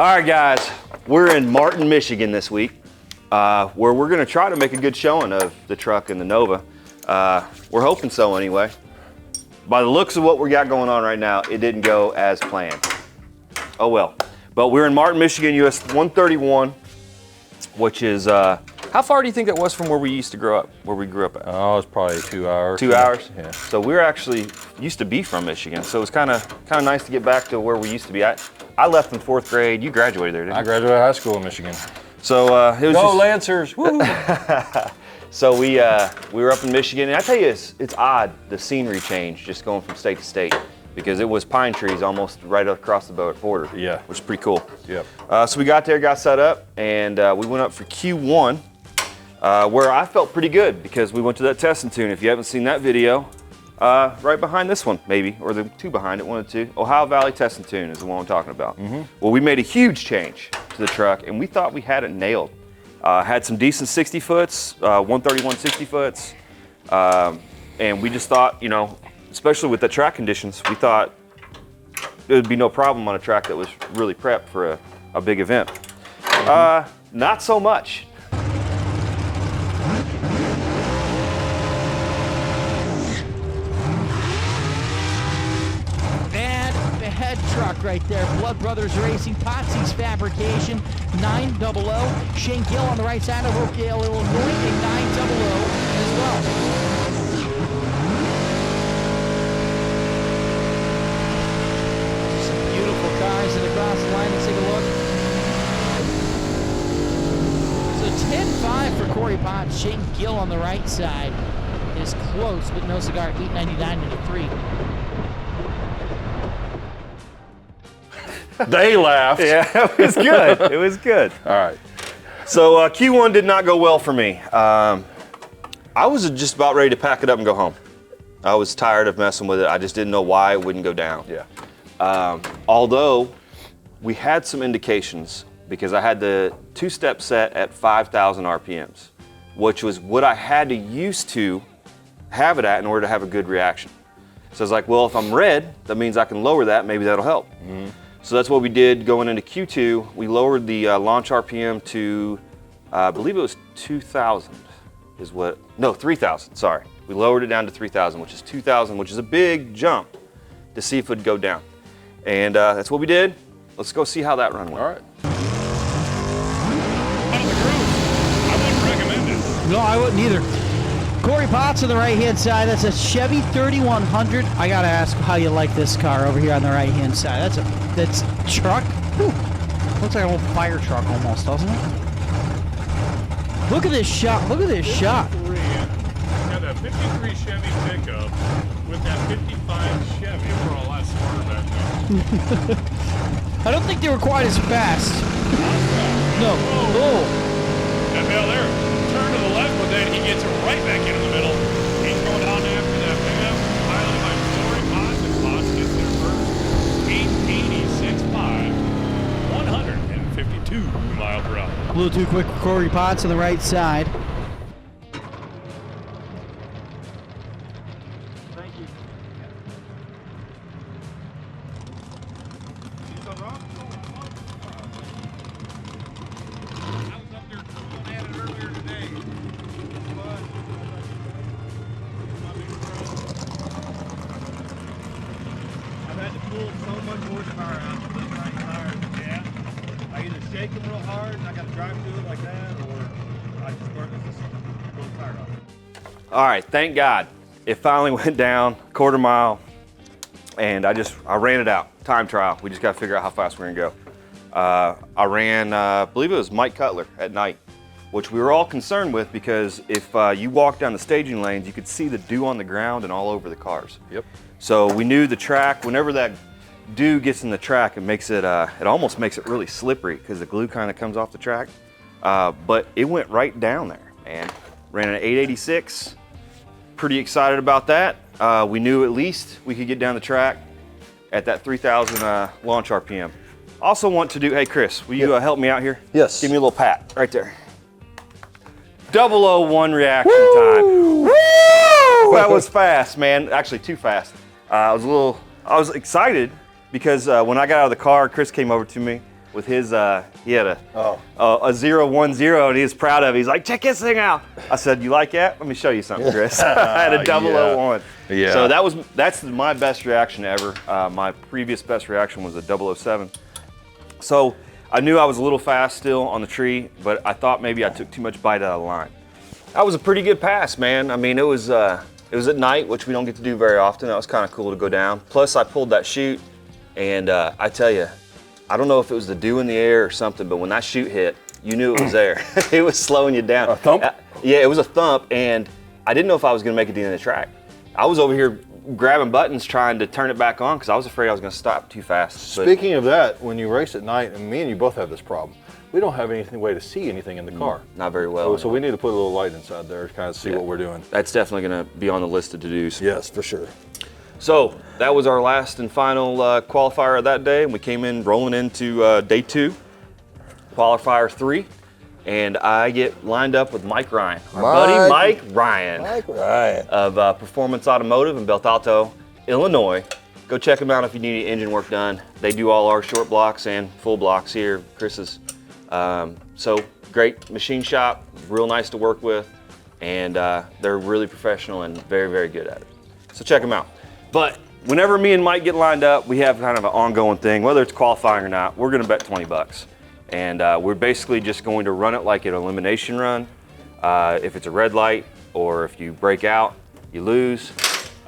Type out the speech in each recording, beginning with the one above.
All right, guys, we're in Martin, Michigan this week, where we're gonna try to make a good showing of the truck and the Nova. We're hoping so anyway. By the looks of what we got going on right now, it didn't go as planned. Oh well. But we're in Martin, Michigan, US 131, which is, how far do you think that was from where we used to grow up, where we grew up at? Oh, it's probably 2 hours. 2 hours? Yeah. So we're actually used to be from Michigan, so it's kind of nice to get back to where we used to be. I left in 4th grade. You graduated there, didn't you? I graduated high school in Michigan. So it was Go Lancers! Woo! So we were up in Michigan, and I tell you, it's odd, the scenery change, just going from state to state, because it was pine trees almost right across the border. Yeah. Which is pretty cool. Yep. So we got there, got set up, and we went up for Q1, where I felt pretty good, because we went to that test and tune. If you haven't seen that video, right behind this one, maybe, or the two behind it, one or two. Ohio Valley Test and Tune is the one I'm talking about. Mm-hmm. Well, we made a huge change to the truck, and we thought we had it nailed. Had some decent 60 foots, 131 60 foots, and we just thought, you know, especially with the track conditions, we thought there would be no problem on a track that was really prepped for a big event. Mm-hmm. Not so much. Bad truck right there. Blood Brothers Racing, Potties Fabrication, 900. Shane Gill on the right side of Oakdale, Illinois, and 900 as well. Some beautiful cars that across the line. Let's take a look. So 10-5 for Corey Potts. Shane Gill on the right side is close, but no cigar. 899 and a 3. They laughed. Yeah, it was good. It was good. All right. So Q1 did not go well for me. I was just about ready to pack it up and go home. I was tired of messing with it. I just didn't know why it wouldn't go down. Yeah. Although we had some indications, because I had the two-step set at 5,000 RPMs, which was what I had to used to have it at in order to have a good reaction. So I was like, well, if I'm red, that means I can lower that. Maybe that'll help. Mm-hmm. So that's what we did going into Q2. We lowered the launch RPM to, I believe it was 2,000 is what, no, 3,000, sorry. We lowered it down to 3,000, which is 2,000, which is a big jump to see if it would go down. And that's what we did. Let's go see how that run went. All right. I wouldn't recommend it. No, I wouldn't either. Corey Potts on the right-hand side. That's a Chevy 3100. I gotta ask how you like this car over here on the right-hand side. That's a truck. Whew. Looks like an old fire truck almost, doesn't it? Look at this shot. Look at this shot. Got a 53 Chevy pickup with that 55 Chevy. They were a lot smarter back then. I don't think they were quite as fast. No. Oh. That Bel Air turn to the left, but then he gets it right back into the middle. He's going down after that pickup. Piloted by Corey Potts, and Potts gets there first. 886.5, 152 mile per hour. A little too quick for Corey Potts on the right side. Thank you. I was up there tooling at it earlier today. I've had to pull so much horsepower out of this right tire. Yeah. I either shake them real hard and I got to drive through it like that, or I just burn this little tire off. All right, thank God. It finally went down, quarter mile, and I ran it out. Time trial. We just got to figure out how fast we're gonna go. I ran, I believe it was Mike Cutler at night, which we were all concerned with, because if you walk down the staging lanes, you could see the dew on the ground and all over the cars. Yep. So we knew the track, whenever that dew gets in the track, it makes it, it almost makes it really slippery, because the glue kind of comes off the track. But it went right down there, and ran an 886. Pretty excited about that. We knew at least we could get down the track at that 3,000 launch RPM. Also want to do, hey Chris, will you help me out here? Yes. Give me a little pat, right there. 001 reaction time. Woo! That was fast, man. Actually, too fast. I was excited because when I got out of the car, Chris came over to me. with his, he had a 010 and he was proud of it. He's like, check this thing out. I said, you like that? Let me show you something, Chris. I had a 001. Yeah. So that's my best reaction ever. My previous best reaction was a 007. So I knew I was a little fast still on the tree, but I thought maybe I took too much bite out of the line. That was a pretty good pass, man. I mean, it was at night, which we don't get to do very often. That was kind of cool to go down. Plus, I pulled that chute, and I tell you, I don't know if it was the dew in the air or something, but when that chute hit, you knew it was there. It was slowing you down. A thump? Yeah, it was a thump, and I didn't know if I was going to make it to the end of the track. I was over here grabbing buttons trying to turn it back on because I was afraid I was going to stop too fast. But Speaking of that, when you race at night, and me and you both have this problem, we don't have any way to see anything in the car. not very well. So we need to put a little light inside there to kind of see what we're doing. That's definitely going to be on the list of to-dos. Yes, for sure. So that was our last and final qualifier of that day, and we came in rolling into day 2, qualifier 3, and I get lined up with Mike Ryan, our buddy Mike Ryan of Performance Automotive in Bethalto, Illinois. Go check them out if you need any engine work done. They do all our short blocks and full blocks here, Chris's. So great machine shop, real nice to work with, and they're really professional and very, very good at it. So check them out. But whenever me and Mike get lined up, we have kind of an ongoing thing, whether it's qualifying or not, we're gonna bet 20 bucks. And we're basically just going to run it like an elimination run. If it's a red light or if you break out, you lose.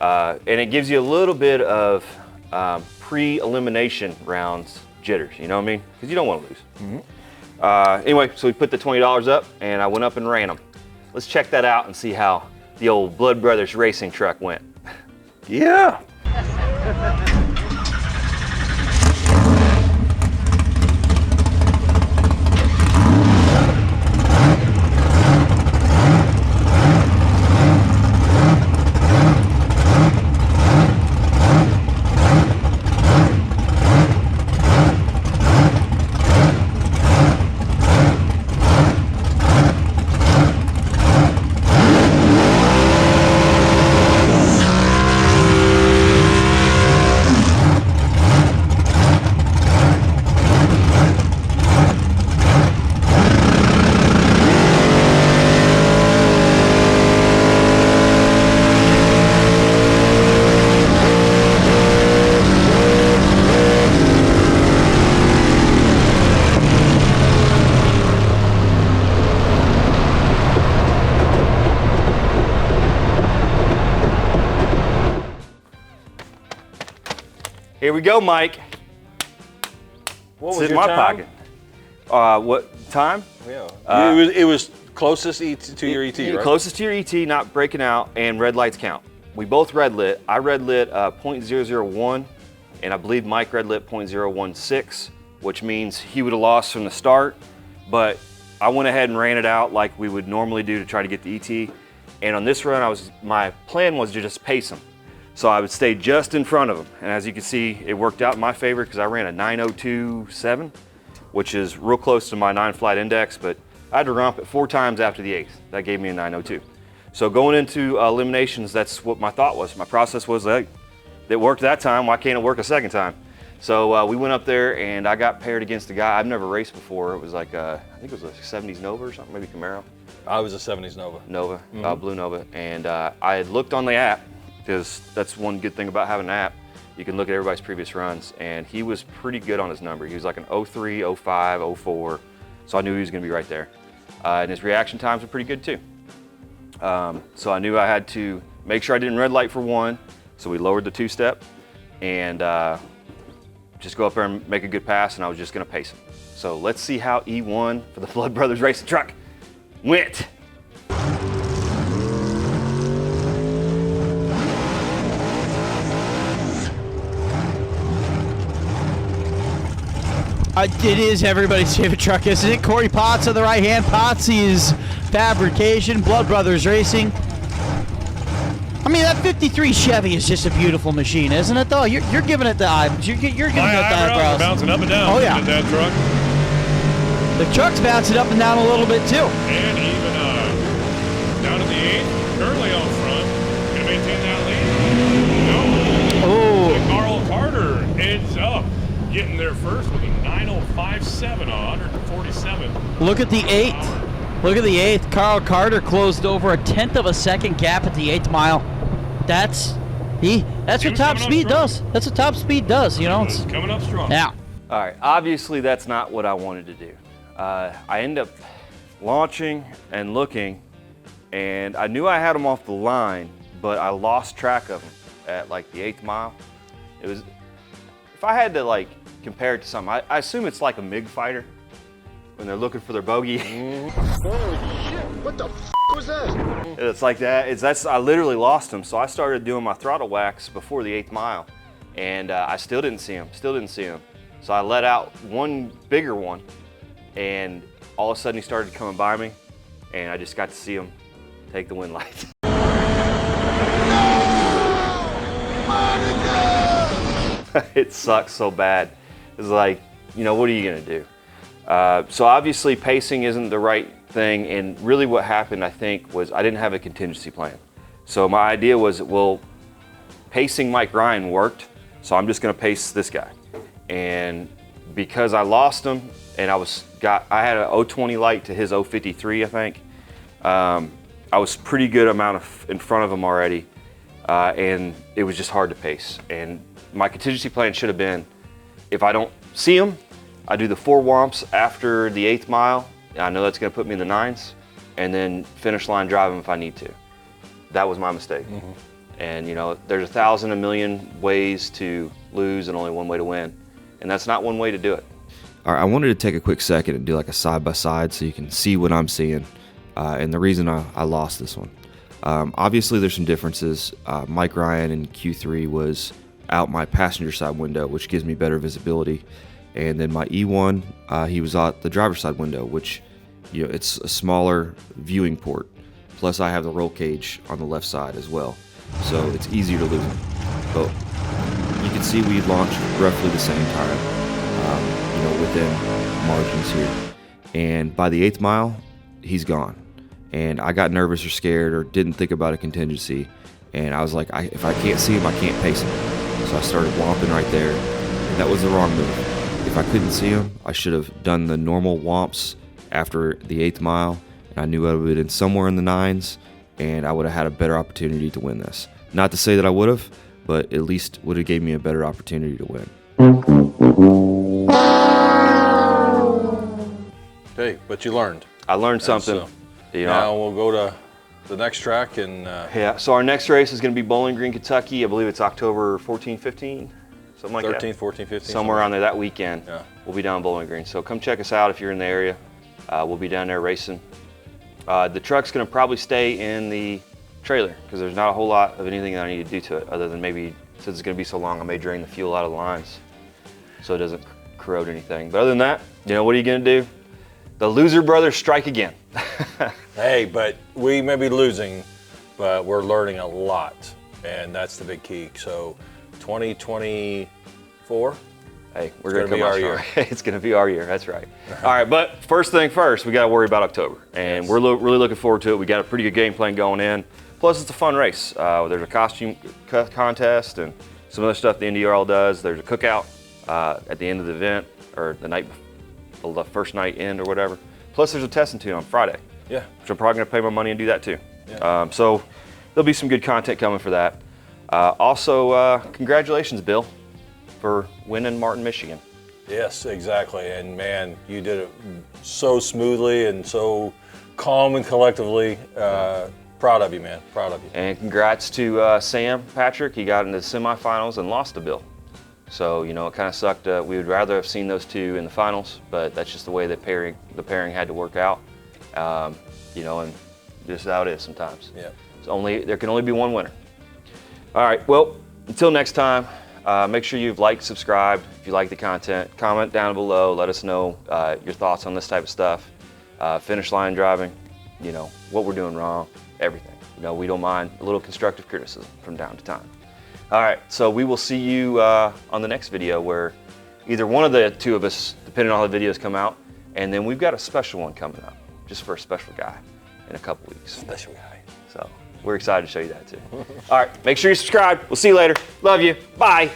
And it gives you a little bit of pre-elimination rounds jitters, you know what I mean? Because you don't want to lose. Anyway, so we put the $20 up and I went up and ran them. Let's check that out and see how the old Blood Brothers racing truck went. Yeah. Here we go, Mike. What It's was in your my time? pocket. What time? Yeah. It was closest to your ET, right? Closest to your ET, not breaking out, and red lights count. We both red lit. I red lit 0.001, and I believe Mike red lit 0.016, which means he would have lost from the start, but I went ahead and ran it out like we would normally do to try to get the ET. And on this run, my plan was to just pace him. So I would stay just in front of him. And as you can see, it worked out in my favor because I ran a 902.7, which is real close to my 9-flight index, but I had to romp it 4 times after the 8th. That gave me a 902. So going into eliminations, that's what my thought was. My process was, like, it worked that time, why can't it work a second time? So we went up there and I got paired against a guy I've never raced before. It was like, I think it was a 70s Nova or something, maybe Camaro. I was a 70s Nova. Nova, Blue Nova. And I had looked on the app, because that's one good thing about having an app. You can look at everybody's previous runs, and he was pretty good on his number. He was like an 03, 05, 04, so I knew he was gonna be right there. And his reaction times were pretty good too. So I knew I had to make sure I didn't red light for one, so we lowered the 2-step, and just go up there and make a good pass, and I was just gonna pace him. So let's see how E1 for the Blood Brothers Racing Truck went. It is everybody's favorite truck, isn't it? Corey Potts on the right hand. Potties Fabrication, Blood Brothers Racing. I mean, that 53 Chevy is just a beautiful machine, isn't it, though? You're giving it the eyes. You're giving it the eyebrows. Bouncing up and down. Oh, yeah. At that truck. The truck's bouncing up and down a little bit, too. And even down to the 8th, currently out front. Gonna maintain that lead. No. Oh. And Carl Carter heads up. getting there first with a 9:05.7 on 147. Look at the 8th. Look at the 8th. Carl Carter closed over a 1/10 of a second gap at the 8th mile. That's what top speed does. That's what top speed does, you know. It's coming up strong. Yeah. All right, obviously that's not what I wanted to do. I end up launching and looking, and I knew I had them off the line, but I lost track of them at like the 8th mile. It was, if I had to like compare it to something, I assume it's like a MiG fighter when they're looking for their bogey. Holy shit, what the f was that? It's like that. I literally lost them, so I started doing my throttle wax before the 8th mile, and I still didn't see them. So I let out one bigger one, and all of a sudden he started coming by me, and I just got to see him take the wind light. It sucks so bad. It's like, you know, what are you gonna do? So obviously pacing isn't the right thing, and really what happened, I think, was I didn't have a contingency plan. So my idea was, well, pacing Mike Ryan worked, so I'm just gonna pace this guy. And because I lost him, and I had a 020 light to his 053, I think. I was pretty good amount in front of him already, and it was just hard to pace. And my contingency plan should have been, if I don't see him, I do the 4 womps after the 8th mile. I know that's gonna put me in the 9s, and then finish line drive him if I need to. That was my mistake. And you know, there's 1,000, a million ways to lose and only one way to win. And that's not one way to do it. All right, I wanted to take a quick second and do like a side-by-side so you can see what I'm seeing and the reason I lost this one. Obviously, there's some differences. Mike Ryan in Q3 was out my passenger side window, which gives me better visibility. And then my E1, he was out the driver's side window, which, you know, it's a smaller viewing port. Plus, I have the roll cage on the left side as well, so it's easier to lose him. But you can see we launched roughly the same time, you know, within margins here. And by the 8th mile, he's gone. And I got nervous or scared or didn't think about a contingency. And I was like, if I can't see him, I can't pace him. So I started womping right there, and that was the wrong move. If I couldn't see him, I should have done the normal womps after the 8th mile, and I knew I would have been somewhere in the 9s, and I would have had a better opportunity to win this. Not to say that I would have, but at least would have gave me a better opportunity to win. Hey, but you learned. I learned something. So, you know, now we'll go to the next track and yeah, so our next race is going to be Bowling Green, Kentucky. I believe it's October 14, 15, something like 13th, that. 14th, 15th. Somewhere around there that weekend. Yeah. We'll be down in Bowling Green. So come check us out if you're in the area. We'll be down there racing. The truck's going to probably stay in the trailer because there's not a whole lot of anything that I need to do to it other than maybe, since it's going to be so long, I may drain the fuel out of the lines so it doesn't corrode anything. But other than that, you know, what are you going to do? The loser brothers strike again. Hey, but we may be losing, but we're learning a lot, and that's the big key. So 2024, Hey, we're going to be come our out year. strong. It's going to be our year. That's right. All right, but first thing first, we got to worry about October, and we're really looking forward to it. We got a pretty good game plan going in. Plus, it's a fun race. There's a costume contest and some other stuff the NDRL does. There's a cookout at the end of the event, or the night, the first night end or whatever. Plus, there's a test and tune on Friday. Yeah. Which I'm probably going to pay my money and do that too. Yeah. So there'll be some good content coming for that. Also, congratulations, Bill, for winning Martin, Michigan. Yes, exactly. And man, you did it so smoothly and so calm and collectively. Proud of you, man. Proud of you. And congrats to Sam Patrick. He got into the semifinals and lost to Bill. So, you know, it kind of sucked. We would rather have seen those two in the finals, but that's just the way that the pairing had to work out. You know, and just how it is sometimes. Yeah. There can only be one winner. All right, well, until next time, make sure you've liked, subscribed. If you like the content, comment down below. Let us know your thoughts on this type of stuff. Finish line driving, you know, what we're doing wrong, everything. You know, we don't mind a little constructive criticism from time to time. All right, so we will see you on the next video where either one of the two of us, depending on how the videos come out, and then we've got a special one coming up, just for a special guy in a couple weeks. Special guy. So we're excited to show you that too. All right, make sure you subscribe. We'll see you later. Love you. Bye.